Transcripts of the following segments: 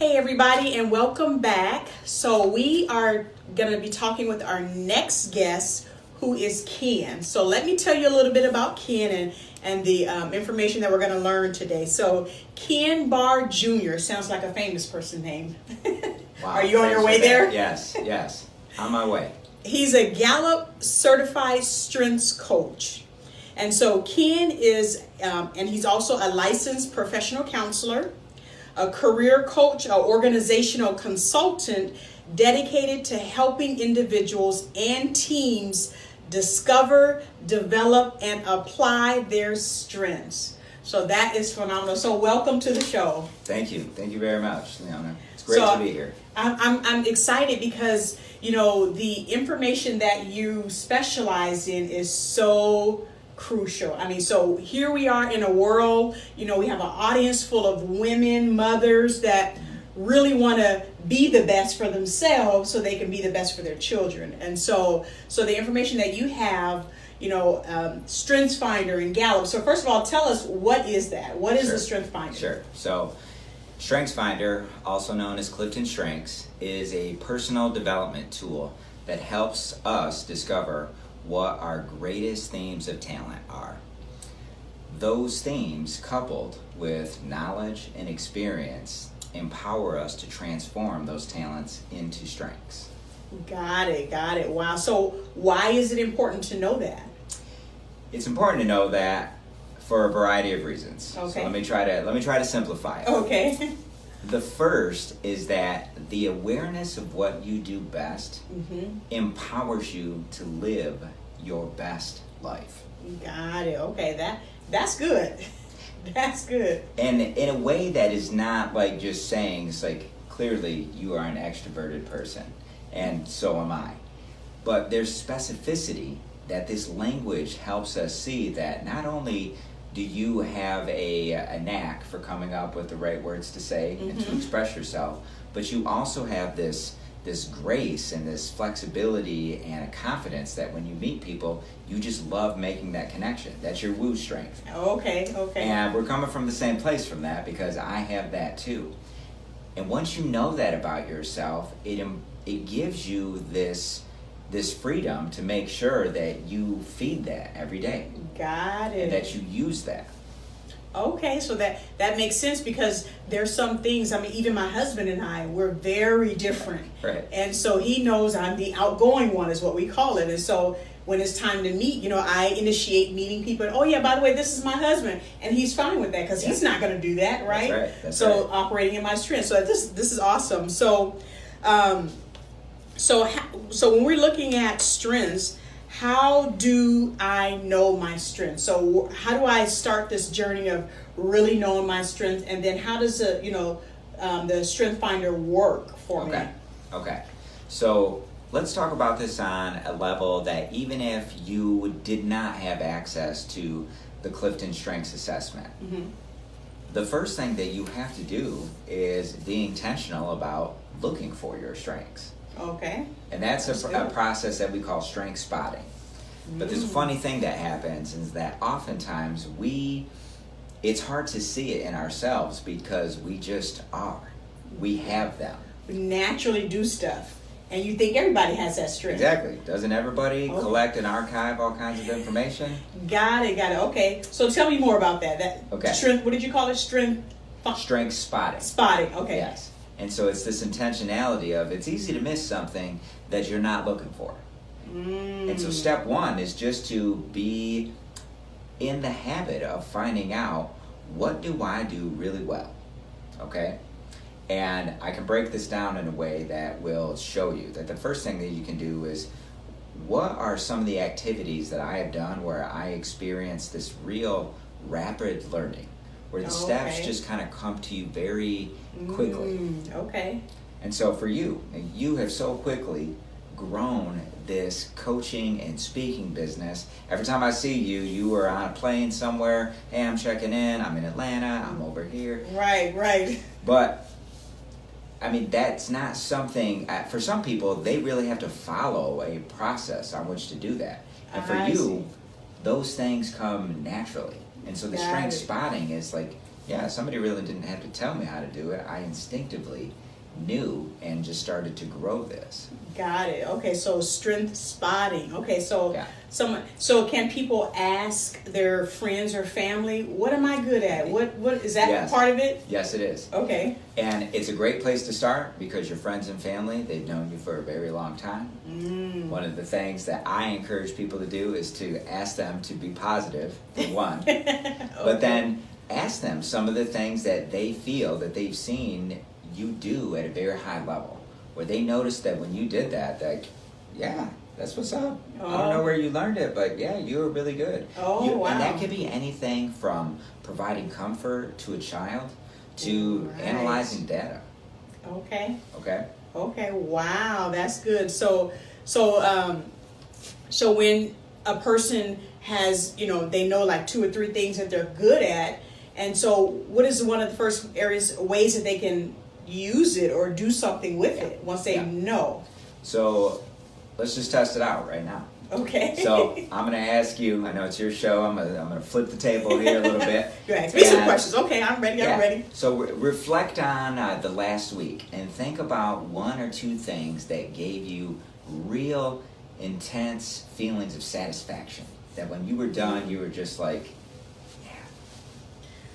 Hey everybody, and welcome back. So we are going to be talking with our next guest, who is Ken. So let me tell you a little bit about Ken and the information that we're going to learn today. So Ken Barr Jr. sounds like a famous person name. Wow, are you on your way there? Yes, on my way. He's a Gallup Certified Strengths Coach. And so Ken is, and he's also a licensed professional counselor, a career coach, an organizational consultant dedicated to helping individuals and teams discover, develop, and apply their strengths. So that is phenomenal. So welcome to the show. Thank you very much, Leona. It's great to be here. I'm excited because, you know, the information that you specialize in is so crucial. I mean, so here we are in a world, you know, we have an audience full of women, mothers that really want to be the best for themselves so they can be the best for their children. And so the information that you have, you know, StrengthsFinder and Gallup. So first of all, tell us, what is that? What is the StrengthsFinder? Sure. So StrengthsFinder, also known as CliftonStrengths, is a personal development tool that helps us discover what our greatest themes of talent are. Those themes, coupled with knowledge and experience, empower us to transform those talents into strengths. Got it. Wow. So why is it important to know that? It's important to know that for a variety of reasons. Okay. So let me try to simplify it. Okay. The first is that the awareness of what you do best empowers you to live your best life. Got it. Okay, that's good. That's good. And in a way that is not like just saying, it's like, clearly you are an extroverted person, and so am I. But there's specificity that this language helps us see, that not only do you have a knack for coming up with the right words to say and to express yourself, but you also have this grace and this flexibility and a confidence that when you meet people, you just love making that connection. That's your woo strength. Okay. And we're coming from the same place from that, because I have that too. And once you know that about yourself, it gives you this freedom to make sure that you feed that every day. Got it. And that you use that. Okay, so that makes sense, because there's some things, I mean, even my husband and I, we're very different. Right. And so he knows I'm the outgoing one, is what we call it. And so when it's time to meet, you know, I initiate meeting people. Oh yeah, by the way, this is my husband. And he's fine with that, because he's not going to do that, right? That's right. That's so right. Operating in my strength. So this is awesome. So when we're looking at strengths, how do I know my strengths? So how do I start this journey of really knowing my strength, and then how does the StrengthsFinder work for me? Okay. So let's talk about this on a level that even if you did not have access to the Clifton Strengths assessment, the first thing that you have to do is be intentional about looking for your strengths. Okay. And that's a process that we call strength spotting. But there's a funny thing that happens, is that oftentimes it's hard to see it in ourselves, because we just are. We have them. We naturally do stuff. And you think everybody has that strength. Exactly. Doesn't everybody collect and archive all kinds of information? Got it. Okay. So tell me more about that. Okay. Strength, what did you call it? Strength spotting. Spotting. Okay. Yes. And so it's this intentionality of, it's easy to miss something that you're not looking for. And so step one is just to be in the habit of finding out, what do I do really well? Okay? And I can break this down in a way that will show you that the first thing that you can do is, what are some of the activities that I have done where I experience this real rapid learning, where the steps just kind of come to you very quickly. Okay. And so for you have so quickly grown this coaching and speaking business. Every time I see you, you are on a plane somewhere. Hey, I'm checking in. I'm in Atlanta. I'm over here. Right. But I mean, that's not something, for some people, they really have to follow a process on which to do that. And for you, those things come naturally. And so the strength spotting is like, yeah, somebody really didn't have to tell me how to do it. I instinctively knew and just started to grow this. Got it. Okay, so strength spotting. Okay, so Yeah. so can people ask their friends or family, what am I good at? What is that Yes. part of it? Yes, it is. Okay. And it's a great place to start because your friends and family, they've known you for a very long time. One of the things that I encourage people to do is to ask them to be positive, for one. But then ask them some of the things that they feel that they've seen you do at a very high level, where they notice that when you did that, like, yeah, that's what's up. I don't know where you learned it, but yeah, you were really good. Wow. And that could be anything from providing comfort to a child to analyzing data. Okay. Okay? Okay. Wow, that's good. So when a person has, they know like 2 or 3 things that they're good at, and so what is one of the first ways that they can use it or do something with it once they know? So let's just test it out right now. Okay. So I'm going to ask you, I know it's your show, I'm going to flip the table here a little bit. Go ahead. Ask me some questions. Okay, I'm ready. I'm ready. So reflect on the last week and think about 1 or 2 things that gave you real intense feelings of satisfaction. That when you were done, you were just like,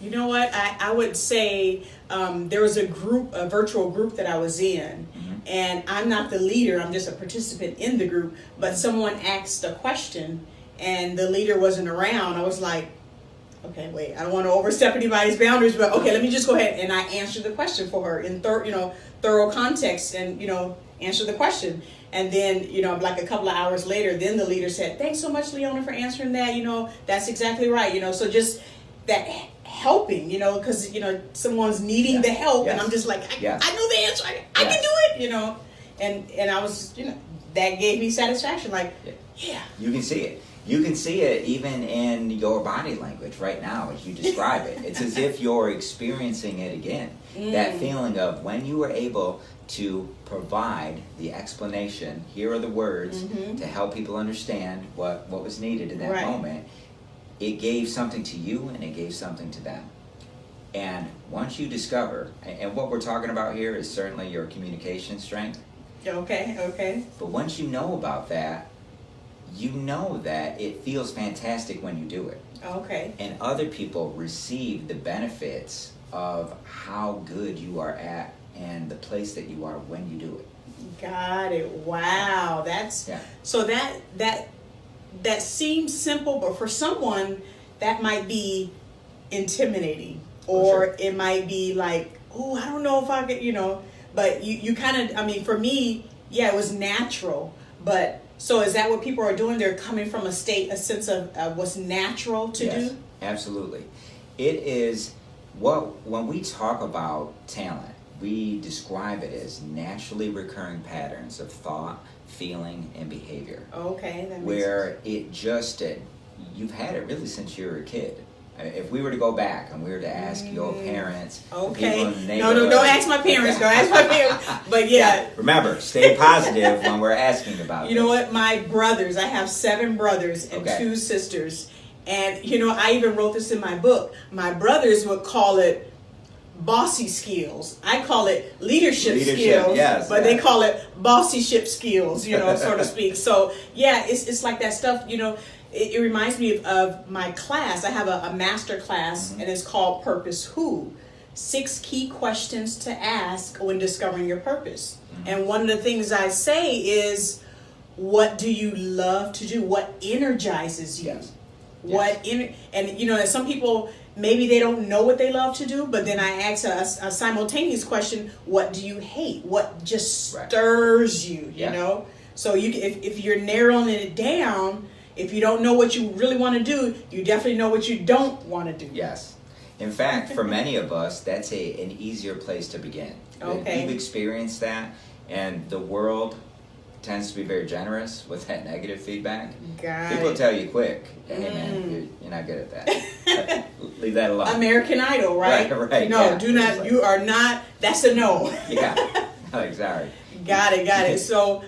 you know what? I would say there was a virtual group that I was in, and I'm not the leader, I'm just a participant in the group, but someone asked a question and the leader wasn't around. I was like, okay, wait, I don't want to overstep anybody's boundaries, but okay, let me just go ahead. And I answered the question for her in thorough context and, answer the question. And then, like a couple of hours later, then the leader said, thanks so much, Leona, for answering that. That's exactly right. So just that helping, because, someone's needing the help. Yes. And I'm just like, I know the answer. I can do it, and I was, that gave me satisfaction. Like, yeah. You can see it. You can see it even in your body language right now as you describe it. It's as if you're experiencing it again. That feeling of when you were able to provide the explanation, here are the words to help people understand what was needed in that moment. It gave something to you and it gave something to them. And once you discover, and what we're talking about here is certainly your communication strength. Okay. But once you know about that, you know that it feels fantastic when you do it. Okay. And other people receive the benefits of how good you are at and the place that you are when you do it. Got it. Wow. That's so that seems simple, but for someone that might be intimidating, or it might be like, oh, I don't know if I could, but you kind of, for me, it was natural. But so is that what people are doing? They're coming from a sense of what's natural to do? Absolutely. It is when we talk about talent, we describe it as naturally recurring patterns of thought, feeling, and behavior. Okay, that makes where sense. it just, you've had it really since you were a kid. If we were to go back and we were to ask your parents, people in the neighborhood. No, don't ask my parents. Don't ask my parents. But remember, stay positive when we're asking about You know what? My brothers, I have 7 brothers and 2 sisters. And, I even wrote this in my book. My brothers would call it bossy skills. I call it leadership skills, but they call it bossyship skills, so to speak. So it's like that stuff, it reminds me of my class. I have a master class and it's called Purpose Who? 6 key questions to ask when discovering your purpose. And one of the things I say is, what do you love to do? What energizes you? And some people, maybe they don't know what they love to do, but then I ask a simultaneous question, what do you hate? What just stirs you, you know? So if you're narrowing it down, if you don't know what you really want to do, you definitely know what you don't want to do. Yes. In fact, for many of us, that's an easier place to begin. Okay. We've experienced that, and the world tends to be very generous with that negative feedback. People tell you quick, hey man, you're not good at that. Leave that alone. American Idol, right? Right. No, do not. You are not. That's a no. Sorry. Got it. So,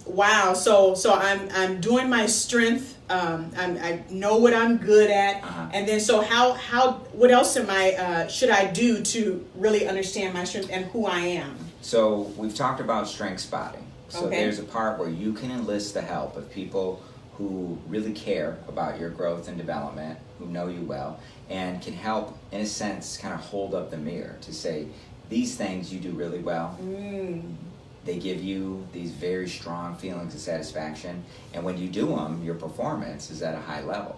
wow. So I'm doing my strength I know what I'm good at, and then so what else should I do to really understand my strength and who I am? So we've talked about strength spotting. So Okay. there's a part where you can enlist the help of people who really care about your growth and development, who know you well, and can help, in a sense, kind of hold up the mirror to say, these things you do really well. They give you these very strong feelings of satisfaction, and when you do them, your performance is at a high level.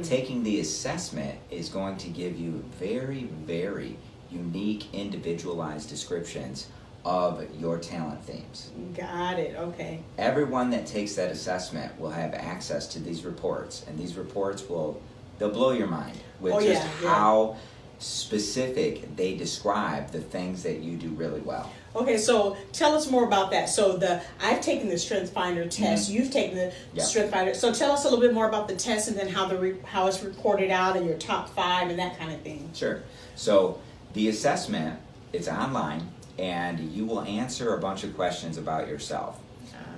Taking the assessment is going to give you very, very unique, individualized descriptions of your talent themes. Got it. Okay. Everyone that takes that assessment will have access to these reports, and these reports they'll blow your mind with how specific they describe the things that you do really well. Okay, so tell us more about that. So I've taken the StrengthsFinder test. You've taken the StrengthsFinder. So tell us a little bit more about the test, and then how it's reported out, and your top 5 and that kind of thing. Sure. So the assessment, it's online, and you will answer a bunch of questions about yourself.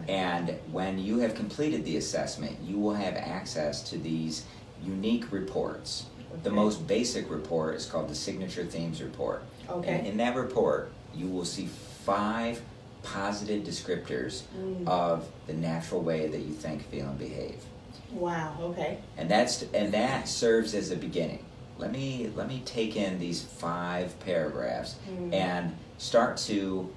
And when you have completed the assessment, you will have access to these unique reports. Okay. The most basic report is called the Signature Themes Report. Okay. And in that report, you will see 5 positive descriptors of the natural way that you think, feel, and behave. Wow. Okay. And that serves as a beginning. Let me take in these 5 paragraphs and start to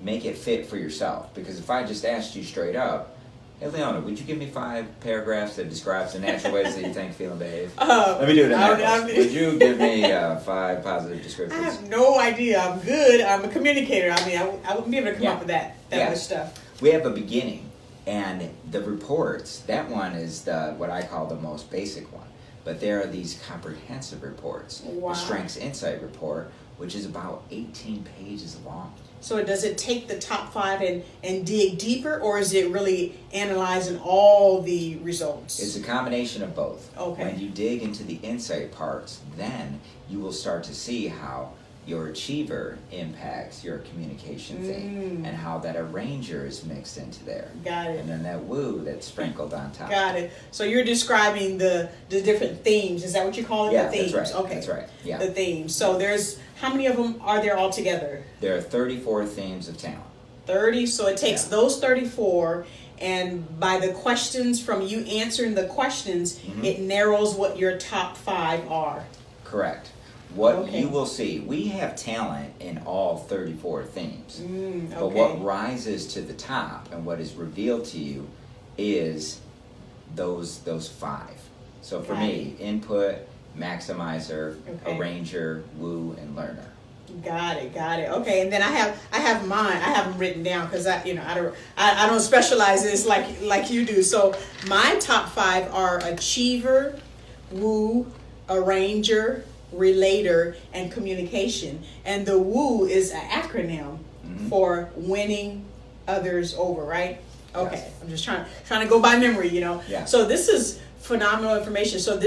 make it fit for yourself. Because if I just asked you straight up, hey Leona, would you give me 5 paragraphs that describes the natural ways that you think, feel, and behave? Let me do it in that way. Would you give me 5 positive descriptions? I have no idea. I'm good. I'm a communicator. I mean, I wouldn't be able to come up with that much stuff. We have a beginning, and the reports, that one is what I call the most basic one. But there are these comprehensive reports. Wow. The Strengths Insight Report, which is about 18 pages long. So does it take the top 5 and dig deeper, or is it really analyzing all the results? It's a combination of both. Okay. When you dig into the insight parts, then you will start to see how your achiever impacts your communication theme, and how that arranger is mixed into there. Got it. And then that woo that's sprinkled on top. Got it. So you're describing the different themes. Is that what you call it? Yeah, the themes. that's right. Okay. That's right. Yeah. The themes. So how many of them are there altogether? There are 34 themes of talent. 30. So it takes those 34, and by the questions, from you answering the questions, it narrows what your top 5 are. Correct. What you will see, we have talent in all 34 themes. But what rises to the top and what is revealed to you is those 5. So for me, input, maximizer, arranger, woo, and learner. Got it. Okay, and then I have mine. I have them written down because I don't specialize in this like you do. So my top 5 are achiever, woo, arranger, relator, and communication. And the woo is an acronym for winning others over, right? Okay. Yes. I'm just trying to go by memory, Yeah. So this is phenomenal information. So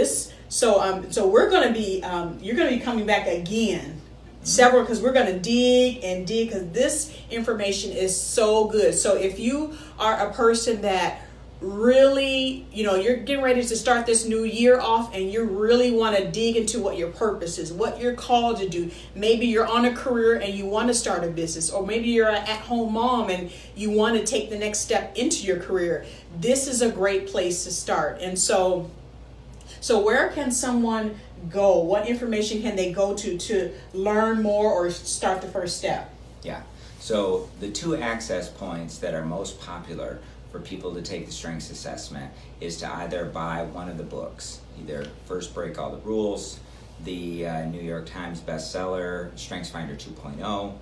we're going to be you're going to be coming back again. Several, because we're going to dig because this information is so good. So if you are a person that really, you're getting ready to start this new year off, and you really want to dig into what your purpose is, what you're called to do. Maybe you're on a career and you want to start a business, or maybe you're an at-home mom and you want to take the next step into your career. This is a great place to start. And so where can someone go? What information can they go to learn more or start the first step? Yeah. So the 2 access points that are most popular for people to take the strengths assessment is to either buy one of the books, either First Break All the Rules, the New York Times bestseller, StrengthsFinder 2.0,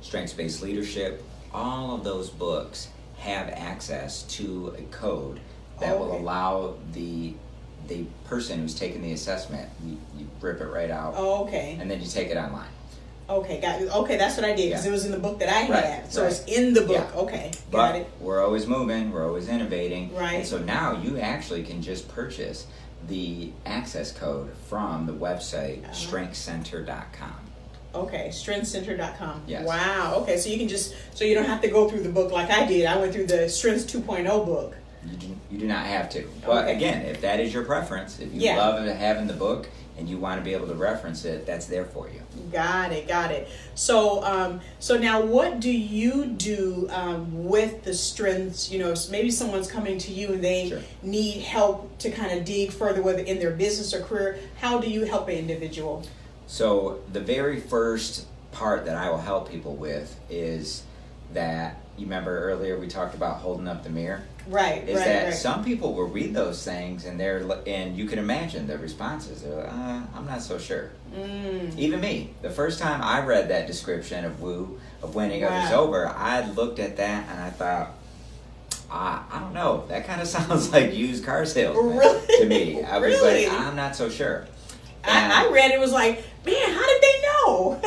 Strengths-Based Leadership. All of those books have access to a code that will allow the person who's taking the assessment, you rip it right out. And then you take it online. Okay, got it. Okay, that's what I did, because it was in the book that I had. So it's in the book. Yeah. Okay, got it. We're always moving, we're always innovating. Right. And so now you actually can just purchase the access code from the website strengthscenter.com. Okay, strengthscenter.com. Yes. Wow. Okay, so you can so you don't have to go through the book like I did. I went through the Strengths 2.0 book. You do not have to. But Okay. again, if that is your preference, if you Yeah. love having the book and you want to be able to reference it, that's there for you. Got it. So, so now what do you do with the strengths? You know, maybe someone's coming to you and they Sure. need help to kind of dig further, whether in their business or career. How do you help an individual? So the very first part that I will help people with is that, you remember earlier we talked about holding up the mirror? Right. Is that Right. some people will read those things and you can imagine the responses. They're like, I'm not so sure. Even me, the first time I read that description of winning others Wow. over, I looked at that and I thought, I don't know. That kind of sounds like used car salesman Really? to me. I was Really? like, I'm not so sure. I read it, was like, man, how did they know?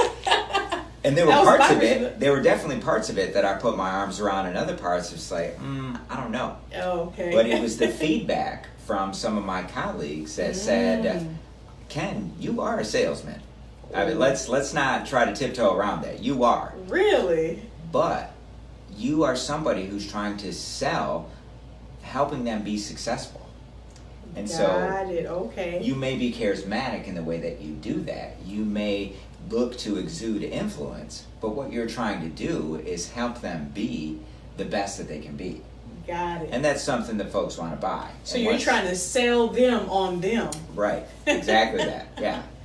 And there were That was parts my of version. it. There were definitely parts of it that I put my arms around, and other parts it's like, I don't know. Okay. But it was the feedback from some of my colleagues that said, Ken, you are a salesman. I mean, let's not try to tiptoe around that. You are. Really? But you are somebody who's trying to sell, helping them be successful. And Got it. so Okay. you may be charismatic in the way that you do that. You may look to exude influence, but what you're trying to do is help them be the best that they can be. Got it. And that's something that folks want to buy. So And you're once- trying to sell them on them. Right, exactly that.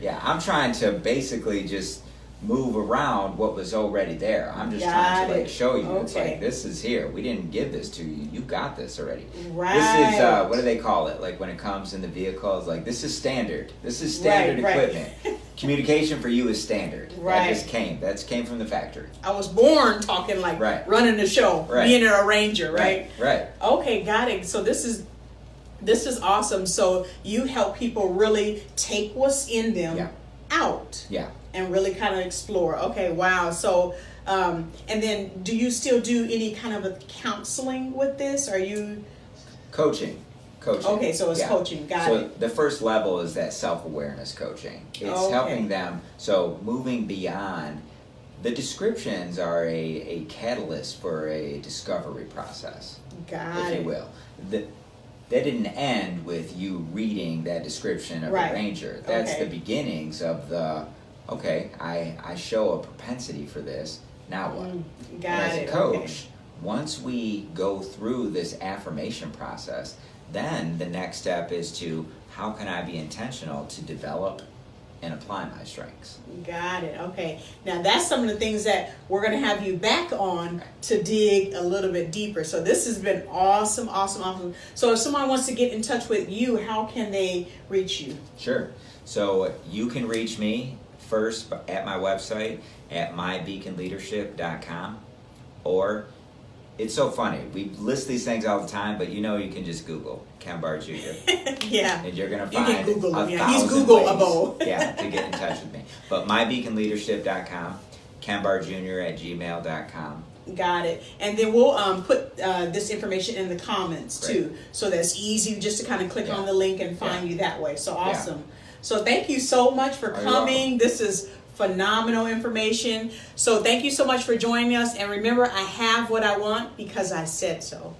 Yeah. I'm trying to basically just move around what was already there. I'm just trying to Got like it. show you. It's Okay. like, this is here. We didn't give this to you. You got this already. Right. This is, what do they call it? Like when it comes in the vehicle, it's like, this is standard. This is standard Right. equipment. Communication for you is standard. Right. That came from the factory. I was born talking like Right. running the show, Right. being an arranger, right? Right. Okay, got it. So this is awesome. So you help people really take what's in them Yeah. out Yeah. and really kind of explore. Okay, wow. So and then do you still do any kind of a counseling with this? Are you Coaching. Okay, so it's coaching. Got so it. the first level is that self-awareness coaching. It's Okay. helping them, so moving beyond, the descriptions are a catalyst for a discovery process, Got if it. you will. That didn't end with you reading that description of Right. a ranger. That's Okay. the beginnings of the, okay, I show a propensity for this, now what? Got And as it. a coach, Okay. once we go through this affirmation process, then the next step is to, how can I be intentional to develop and apply my strengths? Got it. Okay. Now that's some of the things that we're going to have you back on to dig a little bit deeper. So this has been awesome. So if someone wants to get in touch with you, how can they reach you? Sure. So you can reach me first at my website at mybeaconleadership.com, or it's so funny. We list these things all the time, but you can just Google Ken Barr Jr. Yeah. And you're going to You find can Google him. a Yeah. He's thousand Googleable. ways, to get in touch with me. But mybeaconleadership.com, KenBarrJr@gmail.com. Got it. And then we'll put this information in the comments too. Great. So that's easy just to kind of click Yeah. on the link and find Yeah. you that way. So Yeah. awesome. So thank you so much for You're coming. This is phenomenal information. So thank you so much for joining us. And remember, I have what I want because I said so.